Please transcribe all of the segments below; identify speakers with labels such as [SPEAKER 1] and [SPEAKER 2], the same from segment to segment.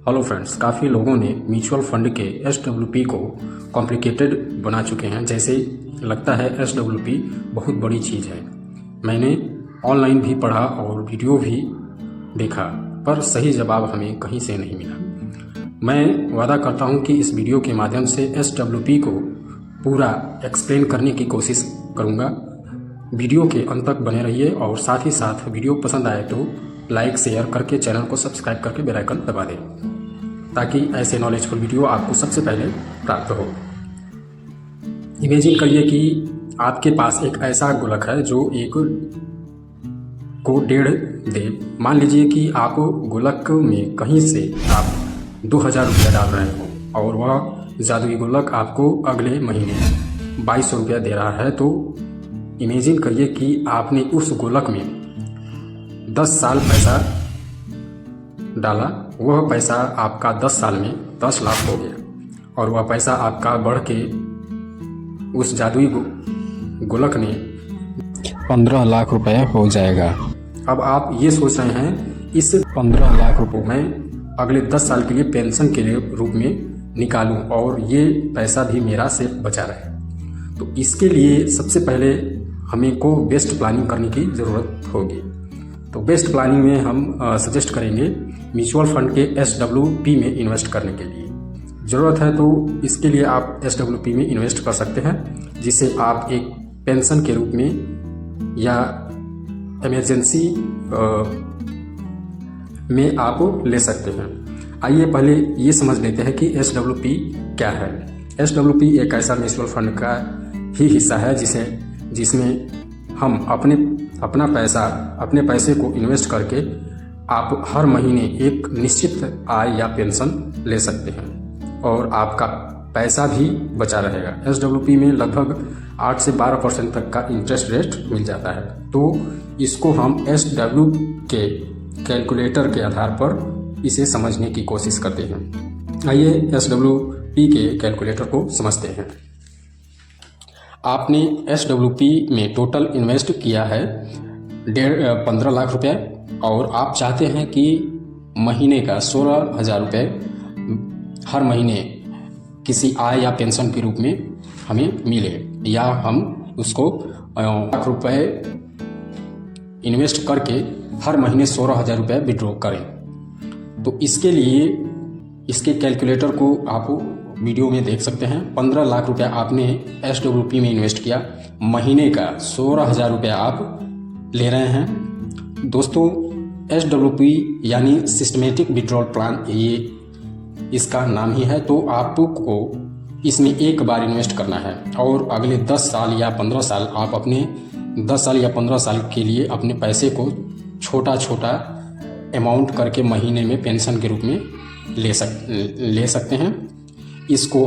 [SPEAKER 1] Hello friends, काफ़ी लोगों ने म्यूचुअल फंड के SWP को कॉम्प्लिकेटेड बना चुके हैं। जैसे लगता है SWP बहुत बड़ी चीज़ है। मैंने ऑनलाइन भी पढ़ा और वीडियो भी देखा, पर सही जवाब हमें कहीं से नहीं मिला। मैं वादा करता हूं कि इस वीडियो के माध्यम से SWP को पूरा एक्सप्लेन करने की कोशिश करूंगा। वीडियो के अंत तक बने रहिए और साथ ही साथ वीडियो पसंद आए तो लाइक शेयर करके चैनल को सब्सक्राइब करके बेल आइकन दबा दें, ताकि ऐसे नॉलेजफुल वीडियो आपको सबसे पहले प्राप्त हो। इमेजिन करिए कि आपके पास एक ऐसा गुल्लक है जो एक को 1.5 दे। मान लीजिए कि आप गुल्लक में कहीं से आप 2000 रुपया डाल रहे हो और वह जादुई गुल्लक आपको अगले महीने 2200 रुपया दे रहा है। तो इमेजिन करिए कि आपने उस गुल्लक में 10 साल पैसा डाला। वह पैसा आपका 10 साल में 10 लाख हो गया और वह पैसा आपका बढ़ के उस जादुई गुल्लक ने 15 लाख रुपए हो जाएगा। अब आप ये सोच रहे हैं इस 15 लाख रुपए मैं अगले 10 साल के लिए पेंशन के लिए रूप में निकालूं और ये पैसा भी मेरा सेफ बचा रहे। तो इसके लिए सबसे पहले हमें को बेस्ट प्लानिंग करने की ज़रूरत होगी। तो बेस्ट प्लानिंग में हम सजेस्ट करेंगे म्यूचुअल फंड के SWP में इन्वेस्ट करने के लिए। ज़रूरत है तो इसके लिए आप SWP में इन्वेस्ट कर सकते हैं, जिसे आप एक पेंशन के रूप में या इमरजेंसी में आप ले सकते हैं। आइए पहले ये समझ लेते हैं कि SWP क्या है। SWP एक ऐसा म्यूचुअल फंड का ही हिस्सा है जिसमें हम अपना पैसे को इन्वेस्ट करके आप हर महीने एक निश्चित आय या पेंशन ले सकते हैं और आपका पैसा भी बचा रहेगा। SWP में लगभग 8 से 12% तक का इंटरेस्ट रेट मिल जाता है। तो इसको हम SW के कैलकुलेटर के आधार पर इसे समझने की कोशिश करते हैं। आइए SWP के कैलकुलेटर को समझते हैं। आपने SWP में टोटल इन्वेस्ट किया है 15 लाख रुपए और आप चाहते हैं कि महीने का 16,000 रुपये हर महीने किसी आय या पेंशन के रूप में हमें मिले, या हम उसको लाख रुपए इन्वेस्ट करके हर महीने 16,000 रुपये विड्रॉ करें। तो इसके लिए इसके कैलकुलेटर को आप वीडियो में देख सकते हैं। 15 लाख रुपया आपने SWP में इन्वेस्ट किया, महीने का 16,000 रुपया आप ले रहे हैं। दोस्तों, SWP यानी सिस्टमेटिक विड्रॉल प्लान, ये इसका नाम ही है। तो आपको इसमें एक बार इन्वेस्ट करना है और अगले 10 साल या 15 साल आप अपने 10 साल या 15 साल के लिए अपने पैसे को छोटा छोटा अमाउंट करके महीने में पेंशन के रूप में ले सकते हैं। इसको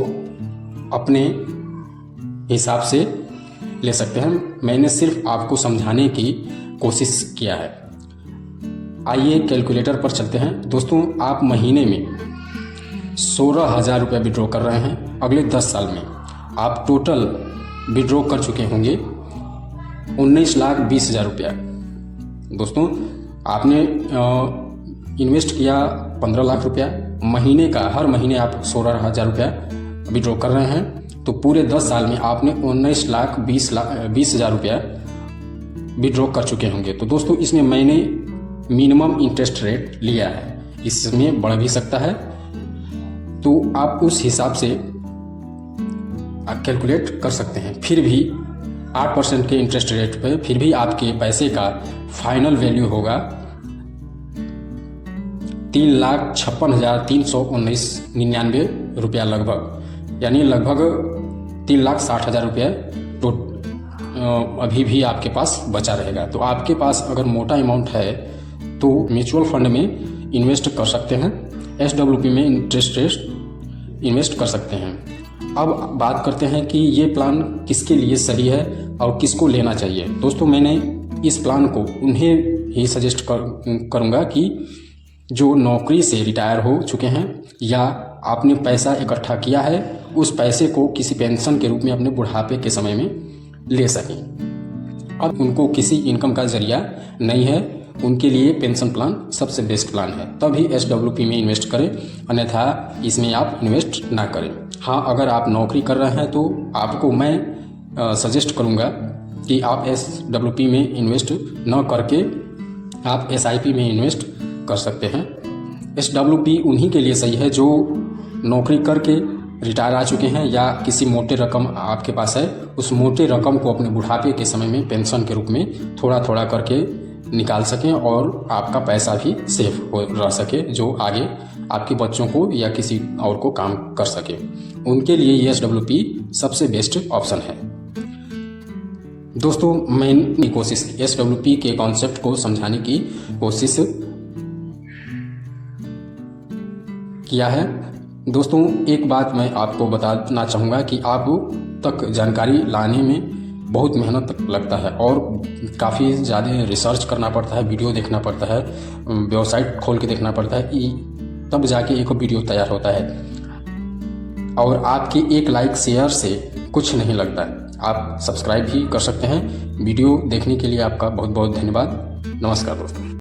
[SPEAKER 1] अपने हिसाब से ले सकते हैं। मैंने सिर्फ आपको समझाने की कोशिश किया है। आइए कैलकुलेटर पर चलते हैं। दोस्तों, आप महीने में 16,000 रुपये विड्रॉ कर रहे हैं। अगले 10 साल में आप टोटल विड्रॉ कर चुके होंगे 19,20,000 रुपया। दोस्तों, आपने इन्वेस्ट किया 15 लाख रुपया, महीने का हर महीने आप 16,000 रुपया विड्रॉ कर रहे हैं। तो पूरे 10 साल में आपने 19,20,000 रुपया विड्रॉ कर चुके होंगे। तो दोस्तों, इसमें मैंने मिनिमम इंटरेस्ट रेट लिया है, इसमें बढ़ भी सकता है। तो आप उस हिसाब से कैलकुलेट कर सकते हैं। फिर भी 8% के इंटरेस्ट रेट पे फिर भी आपके पैसे का फाइनल वैल्यू होगा 3,56,319.99 रुपया लगभग, यानी लगभग 3,60,000 रुपये अभी भी आपके पास बचा रहेगा। तो आपके पास अगर मोटा अमाउंट है तो म्यूचुअल फंड में इन्वेस्ट कर सकते हैं, SWP में इंटरेस्ट रेट इन्वेस्ट कर सकते हैं। अब बात करते हैं कि ये प्लान किसके लिए सही है और किसको लेना चाहिए। दोस्तों, मैंने इस प्लान को उन्हें ही सजेस्ट करूँगा कि जो नौकरी से रिटायर हो चुके हैं या आपने पैसा इकट्ठा किया है, उस पैसे को किसी पेंशन के रूप में अपने बुढ़ापे के समय में ले सकें। अब उनको किसी इनकम का जरिया नहीं है उनके लिए पेंशन प्लान सबसे बेस्ट प्लान है। तभी SWP में इन्वेस्ट करें, अन्यथा इसमें आप इन्वेस्ट ना करें। हाँ, अगर आप नौकरी कर रहे हैं तो आपको मैं सजेस्ट करूँगा कि आप SWP में इन्वेस्ट न करके आप SIP में इन्वेस्ट कर सकते हैं। SWP उन्हीं के लिए सही है जो नौकरी करके रिटायर आ चुके हैं या किसी मोटे रकम आपके पास है, उस मोटे रकम को अपने बुढ़ापे के समय में पेंशन के रूप में थोड़ा थोड़ा करके निकाल सकें और आपका पैसा भी सेफ हो रह सके, जो आगे आपके बच्चों को या किसी और को काम कर सके। उनके लिए ये SWP सबसे बेस्ट ऑप्शन है। दोस्तों, मैंने कोशिश की SWP के कॉन्सेप्ट को समझाने की कोशिश किया है। दोस्तों, एक बात मैं आपको बताना चाहूँगा कि आप तक जानकारी लाने में बहुत मेहनत लगता है और काफ़ी ज़्यादा रिसर्च करना पड़ता है, वीडियो देखना पड़ता है, वेबसाइट खोल के देखना पड़ता है, तब जाके एक वीडियो तैयार होता है। और आपके एक लाइक शेयर से कुछ नहीं लगता है। आप सब्सक्राइब भी कर सकते हैं। वीडियो देखने के लिए आपका बहुत बहुत धन्यवाद। नमस्कार दोस्तों।